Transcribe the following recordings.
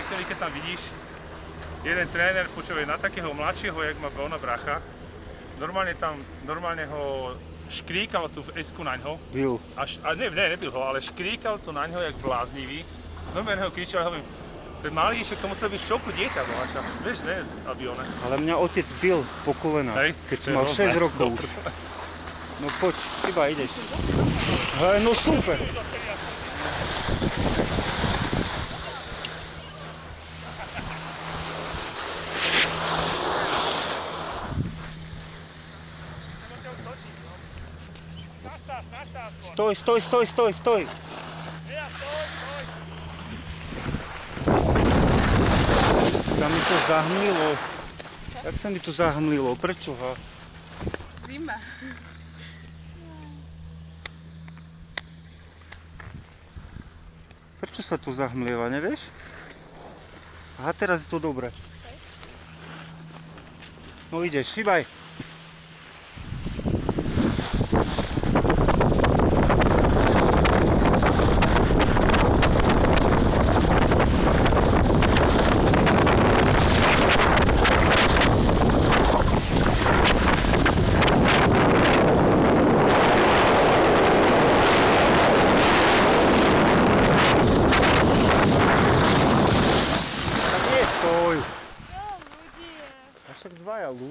vtedy, keď tam vidíš, jeden tréner počuje na takého mladšieho, jak má ona bracha, normálne ho škríkal tu v esku naňho. Bil. Nebil ho, ale škríkal tu naňho jak bláznivý. Normálne ho kričal, hovorím, ten malý, však to musel byť v šoku dieťa, bohača. Vieš, ne, Abione. Ale mňa otec bil po kolenách, keď som mal 6 rokov. No poď, iba ideš. Hej, no super. Stoj. Sa mi to zahmlilo. Jak sa mi to zahmlilo? Prečo? Zima. Prečo sa to zahmlieva, nevieš? Aha, teraz je to dobré. No ideš, šibaj.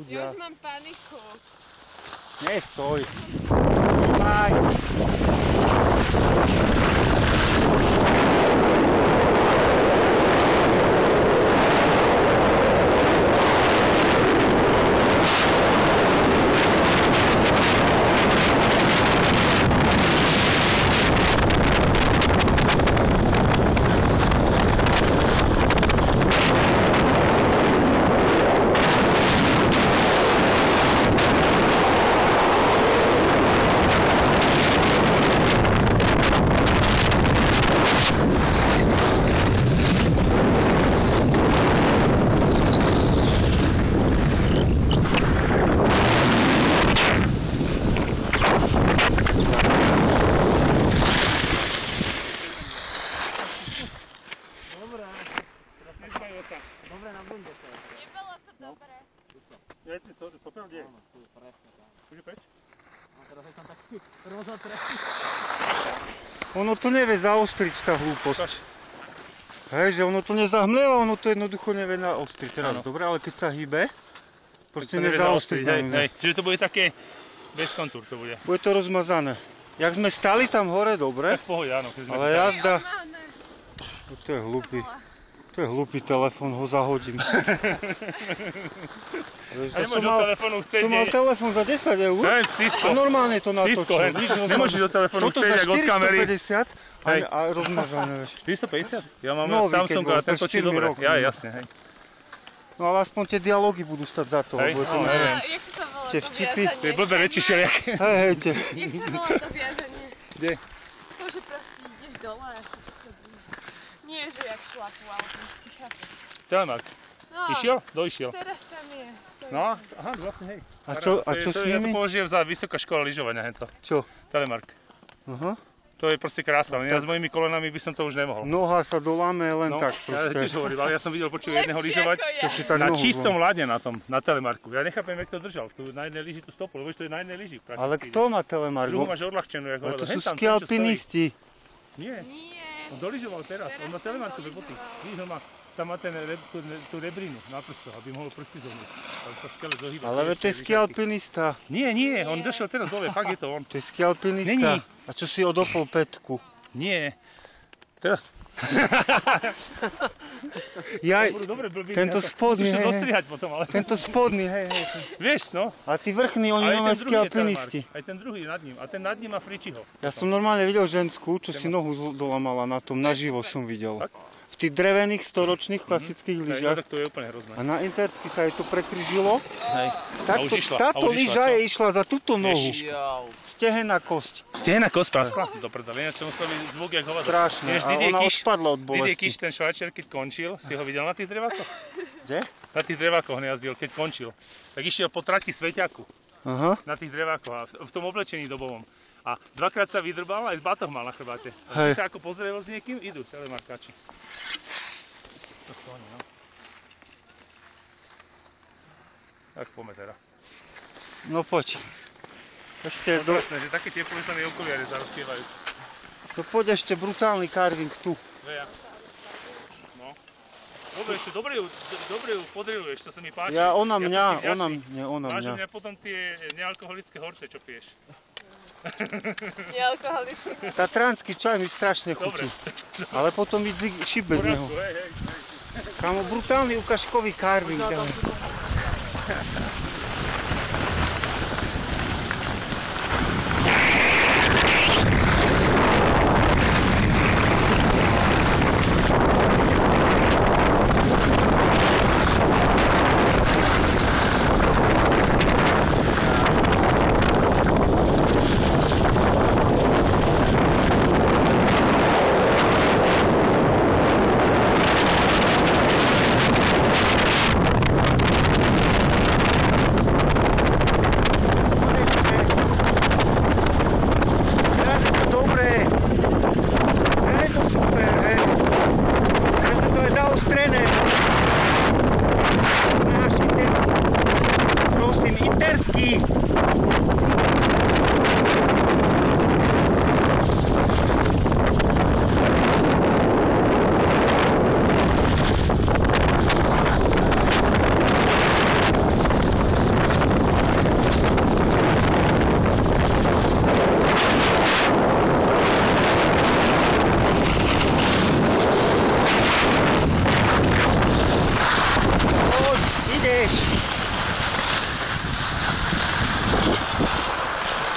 Ja už mám paniku. Nestoj. Aj. Dobre, na bunde to je. Nebolo to dobre. To pravde. Tu presne tam. Môže preč? No teraz je tam tak rozotrešný. Ono to nevie zaostriť, tá hlúposť. Hej, že ono to nezahmlieva, ono to jednoducho nevie naostriť. Teraz dobre, ale keď sa hýbe, proste nezaostriť. Hej, čiže to bude také bez kontúr to bude. Bude to rozmazané. Jak sme stali tam hore, dobre. Tak v pohode, áno. Ale jazda. To je hlupý. To je hlupý telefón, ho zahodím. A nemáš do telefónu chcieť... To mal telefón za 10 €. Hej, Cisco. A normálne to natočil. Cisco, hej. Nemôžeš do telefónu chcieť, jak od kamery. Toto za 450 a rozmazané, vieš. 450? Ja mám Samsung a ten točí dobre. Ja, jasne, hej. No ale aspoň tie dialógy budú stať za to. Hej, no neviem. Jak sa volá Tie to vtipy. viazanie? Tie blbé reči všelijaké. Hej, tie. Jak sa volá to viazanie? Kde? To, že proste ideš dole a sa to chodí. Nie, že jak šlapu, ale proste chápeš. Telemark. No, Išiel? Doišiel. teraz tam je. Stojí. No, aha, vlastne, hej. A čo s Ja to nimi? považujem za vysoká škola lyžovania, hento. Čo? Telemark. Aha. To je proste krásne, ja s mojimi kolenami by som to už nemohol. Noha sa doláme len No, tak ja tiež proste. hovorím, ale ja som videl jedného lyžovať Čo si tak na nohu čistom zlom. ľade na telemarku. Ja nechápem, jak to držal. Tu na jednej lyži tú stopu, lebo to je na jednej lyži. Ale kto má telemark? Druhú máš odľahčenú, jak Ale hovoril. to sú Hen tam, ski ten, čo alpinisti. stojí. Nie, Nie. on dolyžoval teraz. On má Teraz telemarkové som boty. dolyžoval. Vidíš, on má, tam má tú rebrinu na prstoch, aby mohol prsty zohnúť. Tam sa skele zohýba. Ale to je ski alpinista. Nie, on došiel teraz dole, fakt je to on. To je ski alpinista. Není. A čo si odopol pätku? Nie. Teraz... Jaj, Budú dobre blbí. tento spodný, musíš to hej, zostrihať potom, ale... tento spodný, hej. Vieš, no. A tí vrchní, oni Ale nové ten ski druhý je alpinisti. telemark. Aj ten druhý nad ním. A ten nad ním má Fričiho. Ja som normálne videl ženskú, čo si nohu dolamala na tom, naživo som videl. V tých drevených storočných klasických Hej, no, lyžiach. tak to je úplne hrozné. A na Intersky sa jej to prekryžilo. Hej. Takto, už išla, táto a už išla, lyža čo? je išla za túto nohu. Stehenná kosť. Stehná kosť praskla? Do prdele, ináč čo musel byť zvuk jak hovado. Strašné. Vieš, A ona odpadla od Didier bolesti. Kiš, ten švajčiar, keď končil, si ho videl na tých drevákoch? Kde? Na tých drevákoch nejazdil, keď končil. Tak išiel po trati Sveťaku. Aha. Na tých drevákoch a v tom oblečení dobovom. A dvakrát sa vydrbal, aj batoh mal na chrbáte. A Hej. keď sa ako pozrel s niekým, idú telemarkáči. To sú pohne, no. Tak poďme teda. No poď. Ešte No jasné, že také teplé sa mi okuliare zarozsievajú. no poď ešte brutálny carving tu. Veja. No. Dobre, ešte dobre ju podriluješ, to sa mi páči. Ja, ona som mňa, ti vďačný. ona Vážim mňa. mňa potom tie nealkoholické horšie, čo piješ. Nealkoholický. Tatranský čaj mi strašne Dobre. chutí. Ale potom mi šibe z neho. Poriadku, hej. Kámo, brutálny ukážkový carving.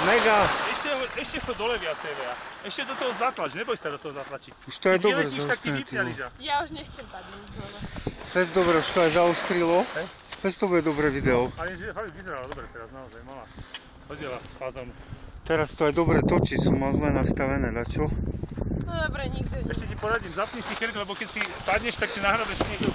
Mega. Ešte choď dole viacej, Vea. Ešte do toho zatlač, neboj sa do toho zatlačiť. Už to je Keď dobre vyletíš, tak ti vypňa zaostrilo. lyža. Ja už nechcem padnúť znova. Pes dobre, už to aj zaostrilo. Hej. Pes to bude dobré video. Ale fakt vyzerala dobre teraz, naozaj malá. Hodila fazónu. Teraz to aj dobre točí, som mal zle nastavené, dačo? No dobre, nikde nie. Ešte ti poradím, zapni si krk, lebo keď si padneš, tak si nahrabeš niekto.